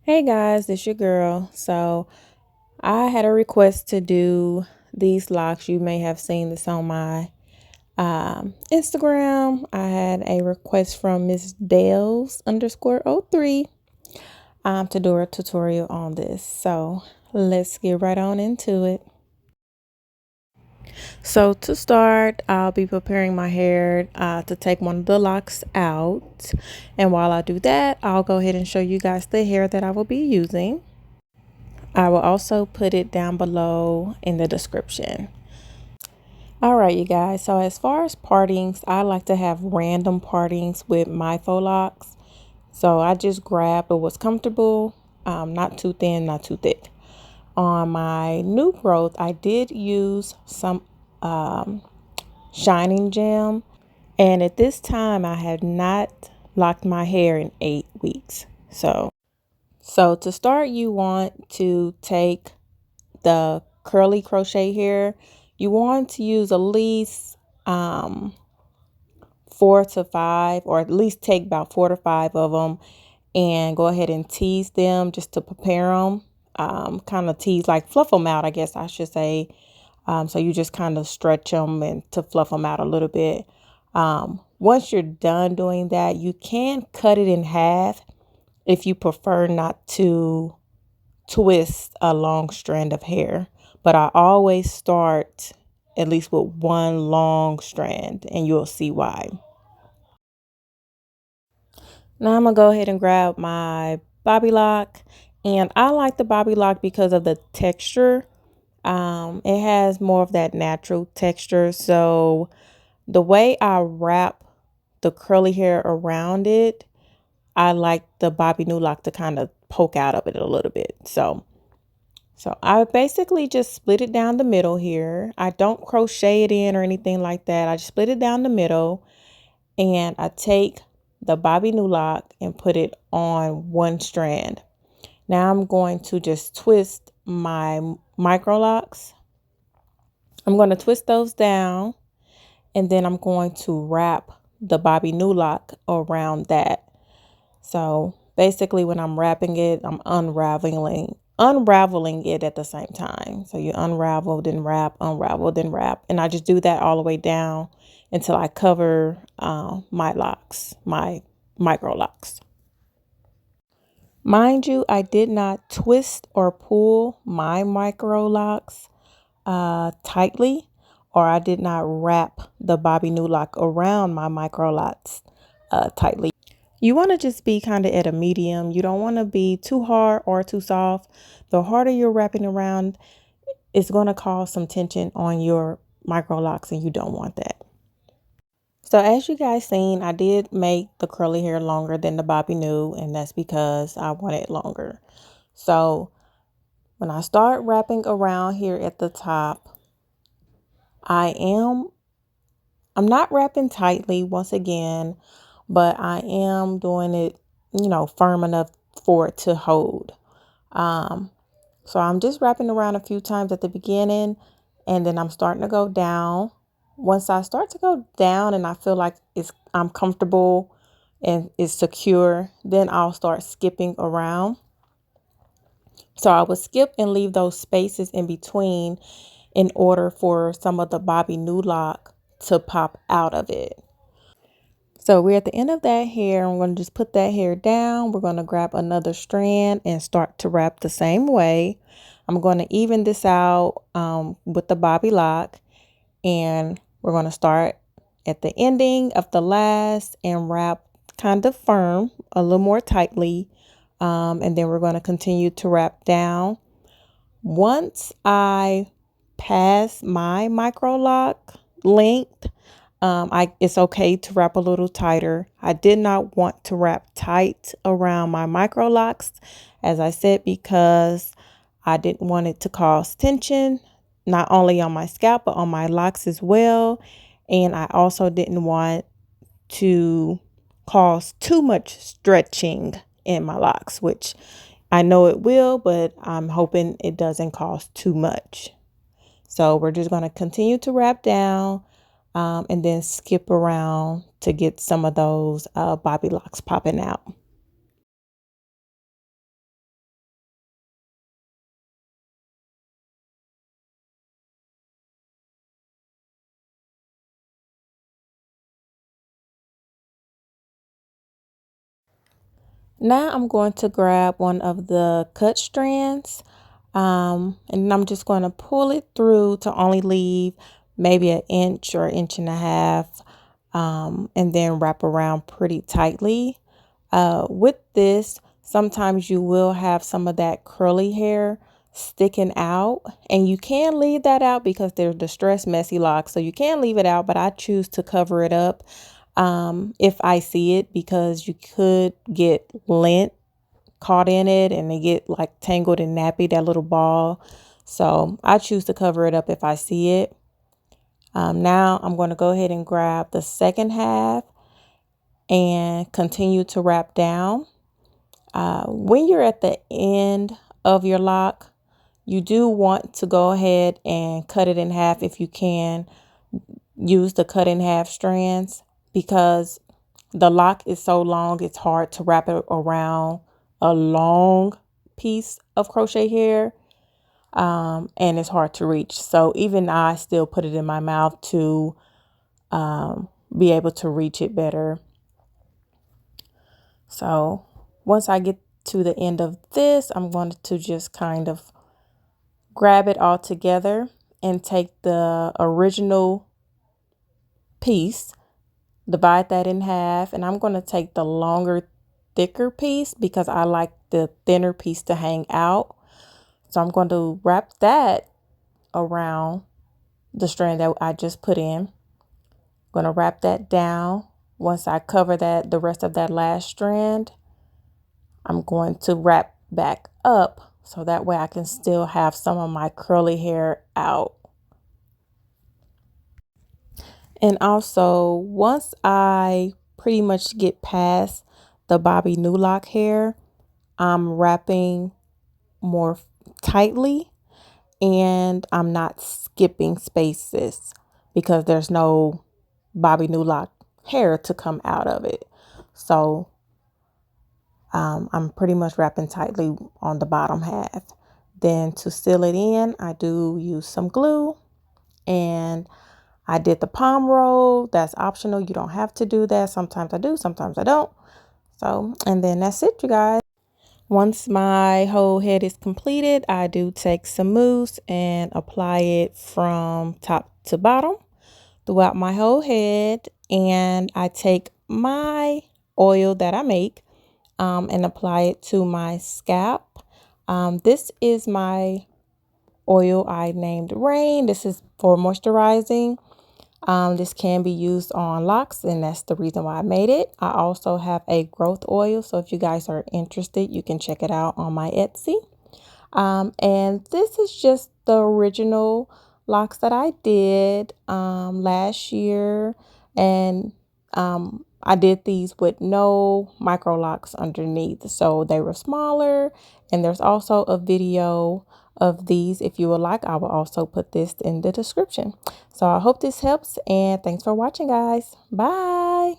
Hey guys, it's your girl. So I had a request to do these locks. You may have seen this on my Instagram. I had a request from Miss Dales _03 to do a tutorial on this. So let's get right on into it. So to start, I'll be preparing my hair to take one of the locks out. And while I do that, I'll go ahead and show you guys the hair that I will be using. I will also put it down below in the description. All right, you guys. So as far as partings, I like to have random partings with my FAUX. So I just grab what's comfortable, not too thin, not too thick. On my new growth, I did use some shining gem. And at this time, I have not locked my hair in 8 weeks. So to start, you want to take the curly crochet hair. You want to use at least 4 to 5, or at least take about 4 to 5 of them and go ahead and tease them just to prepare them. Kind of tease, like fluff them out, I guess I should say. So you just kind of stretch them and to fluff them out a little bit. Once you're done doing that, you can cut it in half if you prefer not to twist a long strand of hair. But I always start at least with one long strand, and you'll see why. Now I'm gonna go ahead and grab my bobby lock, and I like the bobby lock because of the texture. It has more of that natural texture. So the way I wrap the curly hair around it, I like the bobby new lock to kind of poke out of it a little bit. So I basically just split it down the middle here. I don't crochet it in or anything like that. I just split it down the middle, and I take the bobby new lock and put it on one strand. Now I'm going to just twist my MICROLOCS. I'm going to twist those down, and then I'm going to wrap the bobby new lock around that. So basically when I'm wrapping it, I'm unraveling it at the same time. So you unravel, then wrap, unravel, then wrap. And I just do that all the way down until I cover my locks, my MICROLOCS. Mind you, I did not twist or pull my MICROLOCS tightly, or I did not wrap the bobby new lock around my MICROLOCS tightly. You want to just be kind of at a medium. You don't want to be too hard or too soft. The harder you're wrapping around, it's going to cause some tension on your MICROLOCS, and you don't want that. So as you guys seen, I did make the curly hair longer than the bobby new, and that's because I want it longer. So when I start wrapping around here at the top, I'm not wrapping tightly once again, but I am doing it, firm enough for it to hold. So I'm just wrapping around a few times at the beginning, and then I'm starting to go down. Once I start to go down and I feel like I'm comfortable and it's secure, then I'll start skipping around. So I would skip and leave those spaces in between in order for some of the bobby new lock to pop out of it. So we're at the end of that hair. I'm going to just put that hair down. We're going to grab another strand and start to wrap the same way. I'm going to even this out with the bobby lock, and we're going to start at the ending of the last and wrap kind of firm, a little more tightly. And then we're going to continue to wrap down. Once I pass my MICROLOC length, it's okay to wrap a little tighter. I did not want to wrap tight around my MICROLOCS, as I said, because I didn't want it to cause tension, not only on my scalp, but on my locks as well. And I also didn't want to cause too much stretching in my locks, which I know it will, but I'm hoping it doesn't cause too much. So we're just going to continue to wrap down and then skip around to get some of those bobby locks popping out. Now I'm going to grab one of the cut strands, and I'm just going to pull it through to only leave maybe an inch or inch and a half, and then wrap around pretty tightly. With this, sometimes you will have some of that curly hair sticking out, and you can leave that out because they're distressed messy locks, so you can leave it out, but I choose to cover it up if I see it, because you could get lint caught in it and they get like tangled and nappy, that little ball. So I choose to cover it up if I see it. Now I'm going to go ahead and grab the second half and continue to wrap down. When you're at the end of your lock, you do want to go ahead and cut it in half if you can. Use the cut in half strands, because the lock is so long, it's hard to wrap it around a long piece of crochet hair, and it's hard to reach. So even I still put it in my mouth to be able to reach it better. So once I get to the end of this, I'm going to just kind of grab it all together and take the original piece, divide that in half, and I'm going to take the longer, thicker piece because I like the thinner piece to hang out. So I'm going to wrap that around the strand that I just put in. I'm going to wrap that down. Once I cover that, the rest of that last strand, I'm going to wrap back up so that way I can still have some of my curly hair out. And also, once I pretty much get past the Bobby New Lock hair, I'm wrapping more tightly, and I'm not skipping spaces because there's no Bobby New Lock hair to come out of it. So I'm pretty much wrapping tightly on the bottom half. Then to seal it in, I do use some glue, and I did the palm roll. That's optional. You don't have to do that. Sometimes I do, sometimes I don't. So, and then that's it, you guys. Once my whole head is completed, I do take some mousse and apply it from top to bottom throughout my whole head. And I take my oil that I make and apply it to my scalp. This is my oil I named Rain. This is for moisturizing. This can be used on locks, and that's the reason why I made it. I also have a growth oil, so if you guys are interested, you can check it out on my Etsy. And this is just the original locks that I did last year, and I did these with no micro locks underneath, so they were smaller. And there's also a video of these if you would like. I will also put this in the description. So I hope this helps, and thanks for watching, guys. Bye.